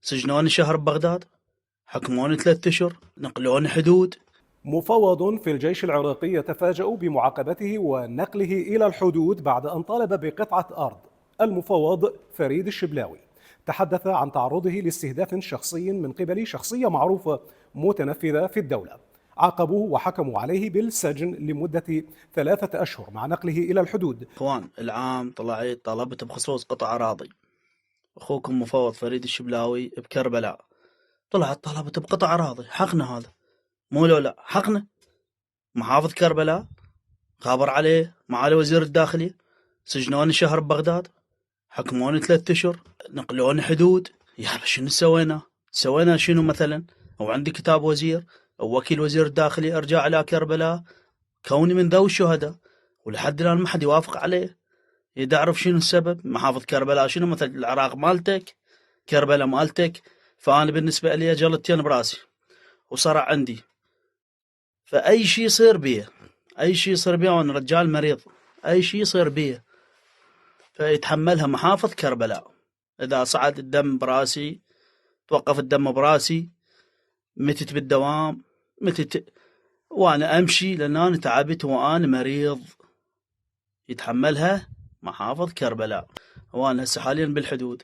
سجنوني شهر ببغداد، حكموني 3 أشهر، نقلوني حدود. مفوض في الجيش العراقي يتفاجأ بمعاقبته ونقله إلى الحدود بعد أن طالب بقطعة أرض. المفوض فريد الشبلاوي تحدث عن تعرضه لاستهداف شخصي من قبل شخصية معروفة متنفذة في الدولة. عاقبوه وحكموا عليه بالسجن لمدة 3 أشهر مع نقله إلى الحدود. اخوان العام طلبت بخصوص قطع أراضي، أخوكم مفوض فريد الشبلاوي بكربلاء طلبت بقطع أراضي، حقنا هذا، مو لو لا حقنا. محافظ كربلاء خابر عليه معالي وزير الداخلية، سجنوني شهر ببغداد، حكموني 3 أشهر، نقلوني حدود. يا شنو سوينا شنو مثلا؟ أو عندي كتاب وزير أو وكيل وزير الداخلية أرجع إلى كربلاء كوني من ذوي الشهداء، ولحد الآن ما حد يوافق عليه. يدي أعرف شنو السبب؟ محافظ كربلاء شنو مثل العراق مالتك، كربلاء مالتك. فأنا بالنسبة لي جلطتين براسي وصرع عندي، فأي شيء يصير بيه وأنا رجال مريض، أي شيء يصير بيه فيتحملها محافظ كربلاء. إذا صعد الدم براسي توقف الدم براسي، متت بالدوام، وأنا أمشي لأن أنا تعبت وأنا مريض، يتحملها محافظ كربلاء. وأنا هسه حاليا بالحدود،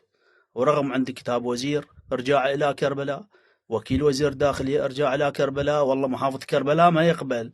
ورغم عندي كتاب وزير ارجع إلى كربلاء، وكيل وزير داخلية ارجع إلى كربلاء، والله محافظ كربلاء ما يقبل.